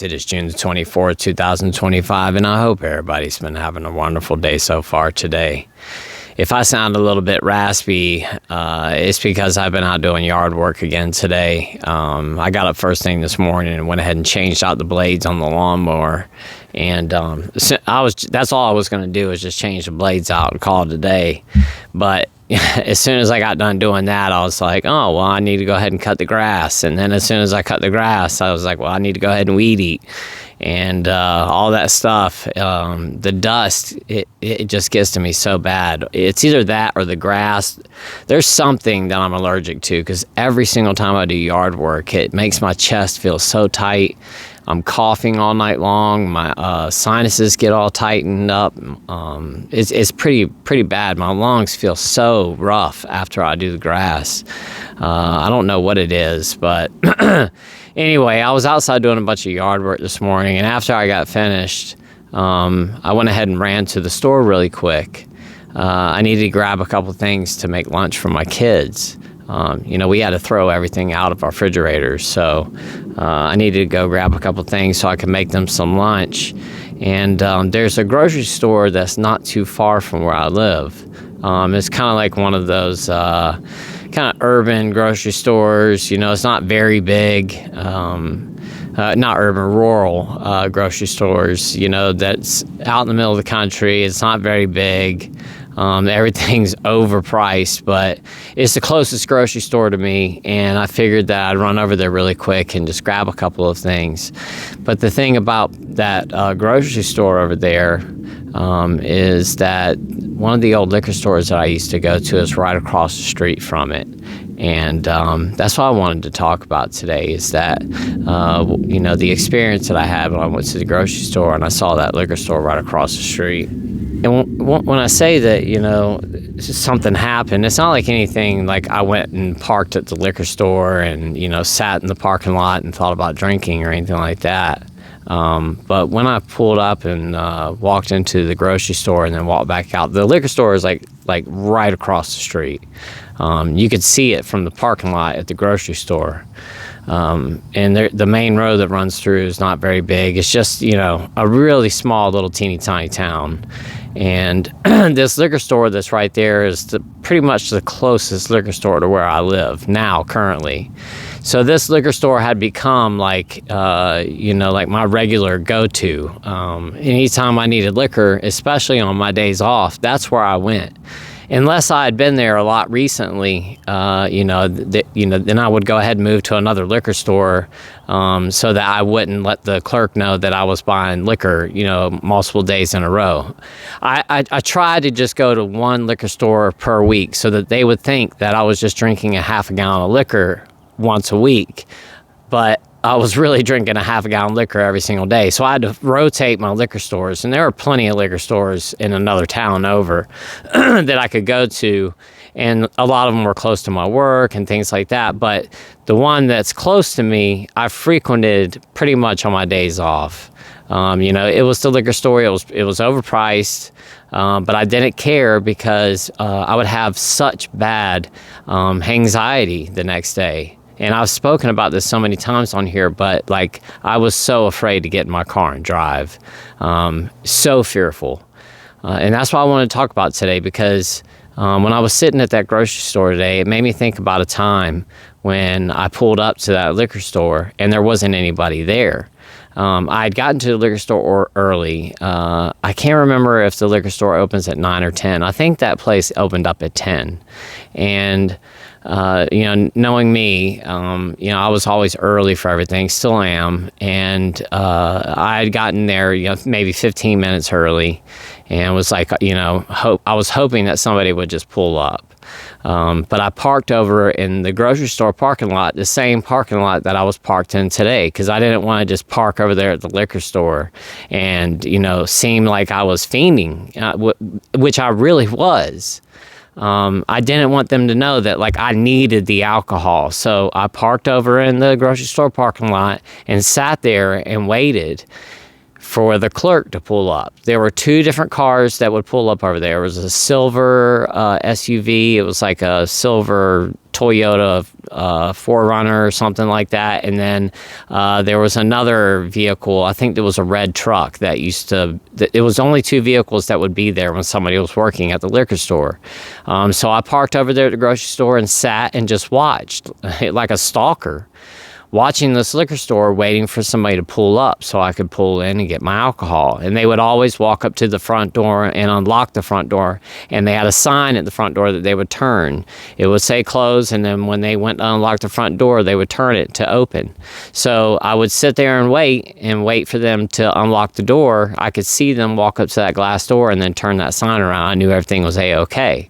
It is June the 24th, 2025, and I hope everybody's been having a wonderful day so far today. If I sound a little bit raspy, it's because I've been out doing yard work again today. I got up first thing this morning and went ahead and changed out the blades on the lawnmower. And that's all I was going to do, is just change the blades out and call it a day. But as soon as I got done doing that, I was like, oh, well, I need to go ahead and cut the grass. And then as soon as I cut the grass, I was like, well, I need to go ahead and weed eat. And all that stuff, the dust, it just gets to me so bad. It's either that or the grass. There's something that I'm allergic to, because every single time I do yard work, it makes my chest feel so tight. I'm coughing all night long. My sinuses get all tightened up. It's pretty bad. My lungs feel so rough after I do the grass. I don't know what it is, but anyway, I was outside doing a bunch of yard work this morning, and after I got finished, I went ahead and ran to the store really quick. I needed to grab a couple things to make lunch for my kids. We had to throw everything out of our refrigerators, so I needed to go grab a couple things so I could make them some lunch. And there's a grocery store that's not too far from where I live. It's kind of like one of those kind of urban grocery stores. It's not very big. Not urban, rural grocery stores, that's out in the middle of the country. It's not very big. Everything's overpriced, but it's the closest grocery store to me, and I figured that I'd run over there really quick and just grab a couple of things. But the thing about that grocery store over there is that one of the old liquor stores that I used to go to is right across the street from it. And that's what I wanted to talk about today, is that, the experience that I had when I went to the grocery store and I saw that liquor store right across the street. And when I say that, something happened, it's not like anything like I went and parked at the liquor store and, sat in the parking lot and thought about drinking or anything like that. But when I pulled up and walked into the grocery store and then walked back out, the liquor store is like right across the street. You could see it from the parking lot at the grocery store. And the main road that runs through is not very big. It's just, a really small little teeny tiny town. And this liquor store that's right there is pretty much the closest liquor store to where I live now, currently. So this liquor store had become like my regular go-to. Anytime I needed liquor, especially on my days off, that's where I went. Unless I had been there a lot recently, then I would go ahead and move to another liquor store so that I wouldn't let the clerk know that I was buying liquor, multiple days in a row. I tried to just go to one liquor store per week so that they would think that I was just drinking a half a gallon of liquor once a week. But I was really drinking a half a gallon of liquor every single day. So I had to rotate my liquor stores. And there are plenty of liquor stores in another town over that I could go to. And a lot of them were close to my work and things like that. But the one that's close to me, I frequented pretty much on my days off. It was the liquor store. It was overpriced. But I didn't care because I would have such bad anxiety the next day. And I've spoken about this so many times on here, but I was so afraid to get in my car and drive, so fearful. And that's what I want to talk about today, because when I was sitting at that grocery store today, it made me think about a time when I pulled up to that liquor store and there wasn't anybody there. I had gotten to the liquor store early. I can't remember if the liquor store opens at 9 or 10. I think that place opened up at 10. And knowing me, I was always early for everything, still am. And I had gotten there, maybe 15 minutes early, and was like, I was hoping that somebody would just pull up. But I parked over in the grocery store parking lot, the same parking lot that I was parked in today, because I didn't want to just park over there at the liquor store and, seem like I was fiending, which I really was. I didn't want them to know that I needed the alcohol. So I parked over in the grocery store parking lot and sat there and waited for the clerk to pull up. There were 2 different cars that would pull up over there. It was a silver SUV. It was like a silver Toyota 4Runner or something like that. And then there was another vehicle. I think there was a red truck that it was only 2 vehicles that would be there when somebody was working at the liquor store. So I parked over there at the grocery store and sat and just watched like a stalker, watching this liquor store, waiting for somebody to pull up so I could pull in and get my alcohol. And they would always walk up to the front door and unlock the front door. And they had a sign at the front door that they would turn. It would say close, and then when they went to unlock the front door, they would turn it to open. So I would sit there and wait for them to unlock the door. I could see them walk up to that glass door and then turn that sign around. I knew everything was A-okay.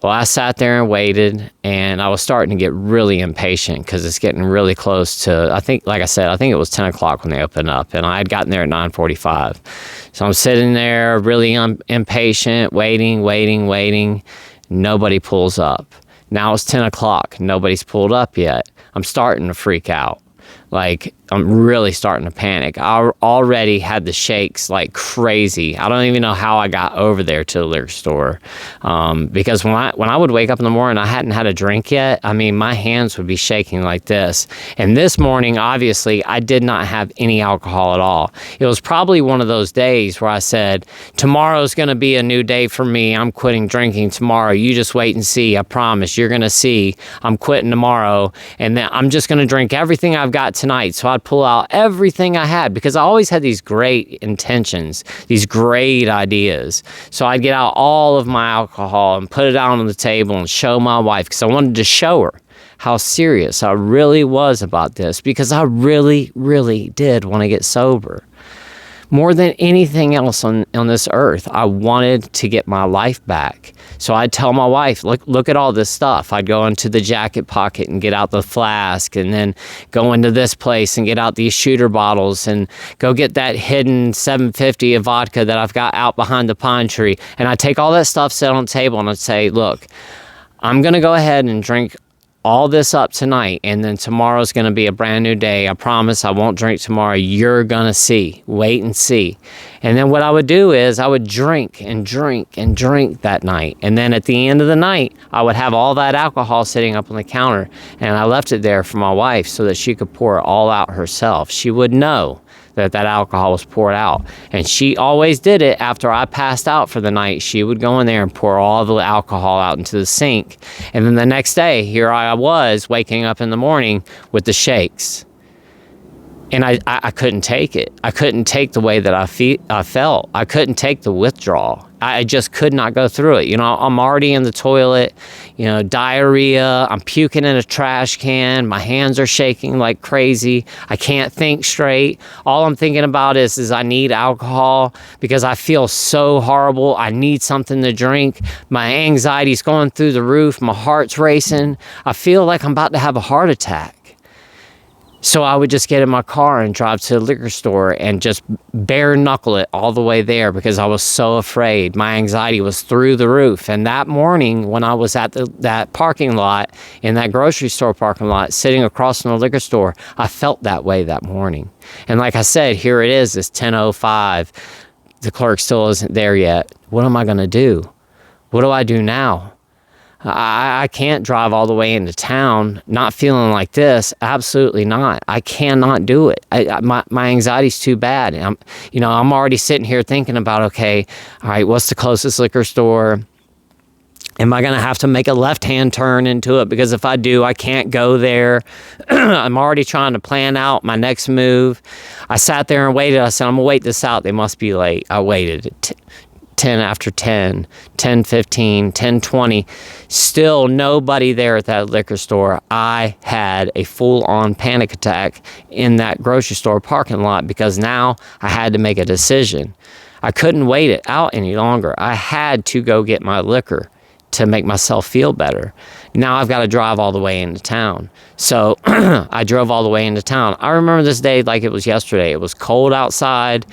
Well, I sat there and waited, and I was starting to get really impatient because it's getting really close to, I think it was 10 o'clock when they opened up, and I had gotten there at 9:45. So I'm sitting there really impatient, waiting. Nobody pulls up. Now it's 10 o'clock. Nobody's pulled up yet. I'm starting to freak out. Like, I'm really starting to panic. I already had the shakes like crazy. I don't even know how I got over there to the liquor store. Because when I would wake up in the morning, I hadn't had a drink yet. I mean, my hands would be shaking like this. And this morning, obviously, I did not have any alcohol at all. It was probably one of those days where I said, tomorrow's going to be a new day for me. I'm quitting drinking tomorrow. You just wait and see. I promise. You're going to see. I'm quitting tomorrow. And then I'm just going to drink everything I've got tonight. So I'd pull out everything I had because I always had these great intentions, these great ideas. So I'd get out all of my alcohol and put it out on the table and show my wife because I wanted to show her how serious I really was about this because I really, really did want to get sober. More than anything else on this earth, I wanted to get my life back. So I'd tell my wife, look at all this stuff. I'd go into the jacket pocket and get out the flask and then go into this place and get out these shooter bottles and go get that hidden 750 of vodka that I've got out behind the pine tree. And I'd take all that stuff, set on the table, and I'd say, look, I'm going to go ahead and drink all this up tonight, and then tomorrow's going to be a brand new day. I promise I won't drink tomorrow. You're going to see. Wait and see. And then what I would do is I would drink that night. And then at the end of the night, I would have all that alcohol sitting up on the counter, and I left it there for my wife so that she could pour it all out herself. She would know that alcohol was poured out. And she always did it after I passed out for the night. She would go in there and pour all the alcohol out into the sink. And then the next day, here I was waking up in the morning with the shakes. And I couldn't take it. I couldn't take the way that I felt. I couldn't take the withdrawal. I just could not go through it. You know, I'm already in the toilet, you know, diarrhea. I'm puking in a trash can. My hands are shaking like crazy. I can't think straight. All I'm thinking about is I need alcohol because I feel so horrible. I need something to drink. My anxiety's going through the roof. My heart's racing. I feel like I'm about to have a heart attack. So I would just get in my car and drive to the liquor store and just bare knuckle it all the way there because I was so afraid. My anxiety was through the roof. And that morning when I was at that parking lot, in that grocery store parking lot, sitting across from the liquor store, I felt that way that morning. And like I said, here it is, it's 10:05. The clerk still isn't there yet. What am I going to do? What do I do now? I can't drive all the way into town not feeling like this. Absolutely not. I cannot do it. My anxiety's too bad. I'm already sitting here thinking about, okay, all right, what's the closest liquor store? Am I going to have to make a left-hand turn into it? Because if I do, I can't go there. I'm already trying to plan out my next move. I sat there and waited. I said, I'm going to wait this out. They must be late. I waited 10 after 10, 10:15, 10:20, still nobody there at that liquor store. I had a full-on panic attack in that grocery store parking lot because now I had to make a decision. I couldn't wait it out any longer. I had to go get my liquor to make myself feel better. Now I've got to drive all the way into town. So I drove all the way into town. I remember this day like it was yesterday. It was cold outside.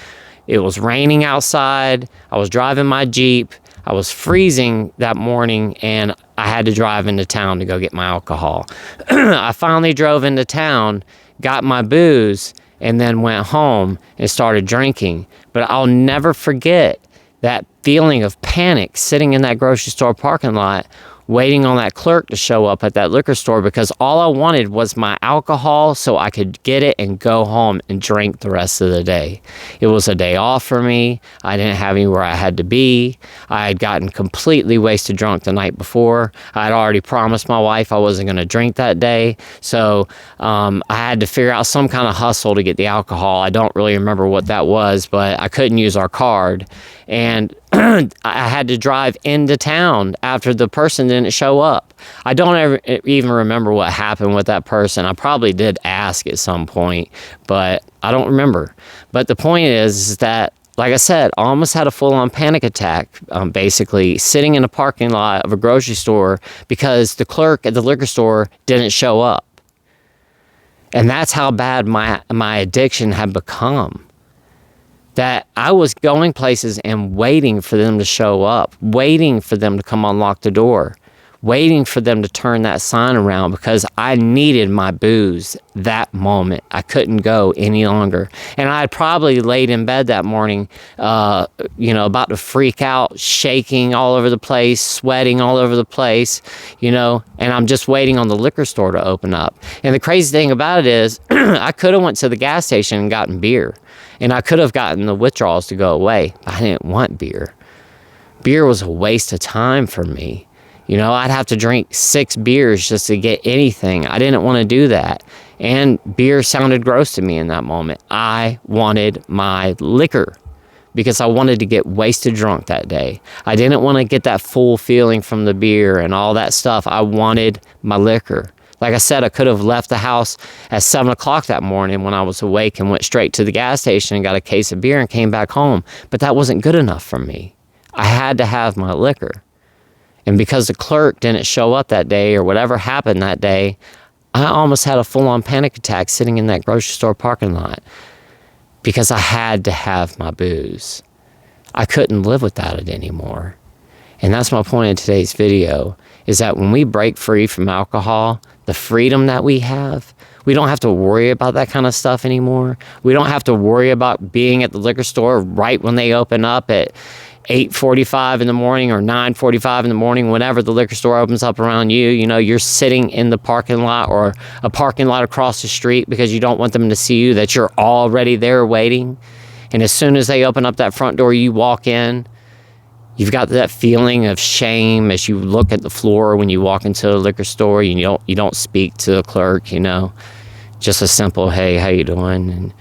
It was raining outside. I was driving my Jeep. I was freezing that morning, and I had to drive into town to go get my alcohol. I finally drove into town, got my booze, and then went home and started drinking. But I'll never forget that feeling of panic sitting in that grocery store parking lot, waiting on that clerk to show up at that liquor store, because all I wanted was my alcohol so I could get it and go home and drink the rest of the day. It was a day off for me. I didn't have anywhere I had to be. I had gotten completely wasted drunk the night before. I had already promised my wife I wasn't going to drink that day. So I had to figure out some kind of hustle to get the alcohol. I don't really remember what that was, but I couldn't use our card. And I had to drive into town after the person didn't show up. I don't ever even remember what happened with that person. I probably did ask at some point, but I don't remember. But the point is that, like I said, I almost had a full-on panic attack, basically sitting in a parking lot of a grocery store because the clerk at the liquor store didn't show up. And that's how bad my addiction had become. That I was going places and waiting for them to show up, waiting for them to come unlock the door, waiting for them to turn that sign around, because I needed my booze that moment. I couldn't go any longer. And I had probably laid in bed that morning, about to freak out, shaking all over the place, sweating all over the place, and I'm just waiting on the liquor store to open up. And the crazy thing about it is I could have went to the gas station and gotten beer. And I could have gotten the withdrawals to go away. I didn't want beer. Beer was a waste of time for me. I'd have to drink 6 beers just to get anything. I didn't want to do that. And beer sounded gross to me in that moment. I wanted my liquor because I wanted to get wasted drunk that day. I didn't want to get that full feeling from the beer and all that stuff. I wanted my liquor. Like I said, I could have left the house at 7 o'clock that morning when I was awake and went straight to the gas station and got a case of beer and came back home. But that wasn't good enough for me. I had to have my liquor. And because the clerk didn't show up that day or whatever happened that day, I almost had a full-on panic attack sitting in that grocery store parking lot because I had to have my booze. I couldn't live without it anymore. And that's my point in today's video, is that when we break free from alcohol, the freedom that we have, we don't have to worry about that kind of stuff anymore. We don't have to worry about being at the liquor store right when they open up at 8:45 in the morning or 9:45 in the morning, whenever the liquor store opens up around you. You're sitting in the parking lot or a parking lot across the street because you don't want them to see you, that you're already there waiting. And as soon as they open up that front door, you walk in. You've got that feeling of shame as you look at the floor when you walk into a liquor store. You don't speak to the clerk, just a simple, hey, how you doing? And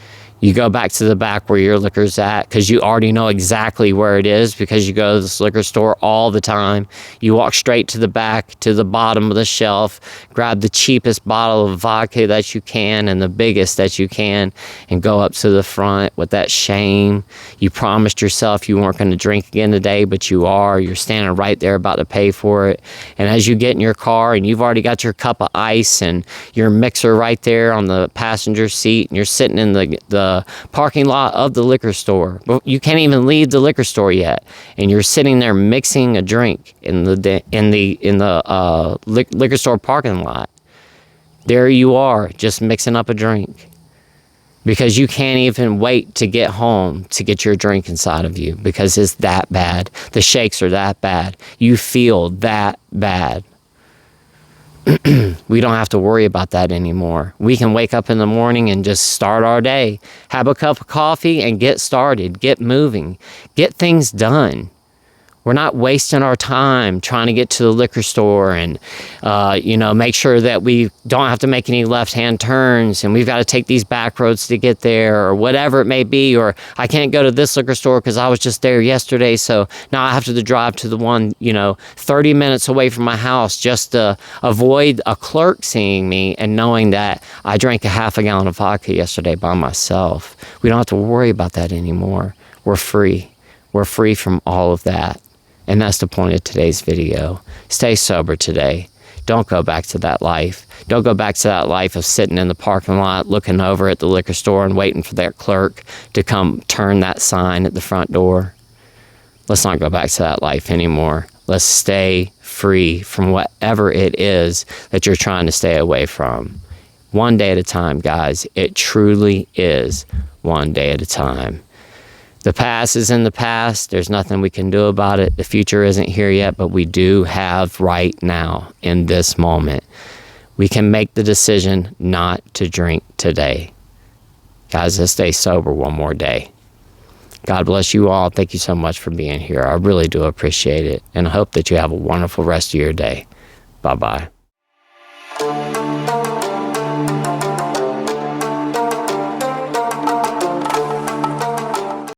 you go back to the back where your liquor's at because you already know exactly where it is because you go to this liquor store all the time. You walk straight to the back, to the bottom of the shelf, grab the cheapest bottle of vodka that you can and the biggest that you can, and go up to the front with that shame. You promised yourself you weren't going to drink again today, but you are. You're standing right there about to pay for it. And as you get in your car and you've already got your cup of ice and your mixer right there on the passenger seat, and you're sitting in the parking lot of the liquor store. You can't even leave the liquor store yet, and you're sitting there mixing a drink in the liquor store parking lot. There you are, just mixing up a drink because you can't even wait to get home to get your drink inside of you because it's that bad. The shakes are that bad. You feel that bad. We don't have to worry about that anymore. We can wake up in the morning and just start our day, have a cup of coffee and get started, get moving, get things done. We're not wasting our time trying to get to the liquor store and, make sure that we don't have to make any left-hand turns and we've got to take these back roads to get there or whatever it may be. Or I can't go to this liquor store because I was just there yesterday, so now I have to drive to the one, 30 minutes away from my house just to avoid a clerk seeing me and knowing that I drank a half a gallon of vodka yesterday by myself. We don't have to worry about that anymore. We're free. We're free from all of that. And that's the point of today's video. Stay sober today. Don't go back to that life. Don't go back to that life of sitting in the parking lot, looking over at the liquor store and waiting for that clerk to come turn that sign at the front door. Let's not go back to that life anymore. Let's stay free from whatever it is that you're trying to stay away from. One day at a time, guys. It truly is one day at a time. The past is in the past. There's nothing we can do about it. The future isn't here yet, but we do have right now, in this moment. We can make the decision not to drink today. Guys, let's stay sober one more day. God bless you all. Thank you so much for being here. I really do appreciate it. And I hope that you have a wonderful rest of your day. Bye-bye.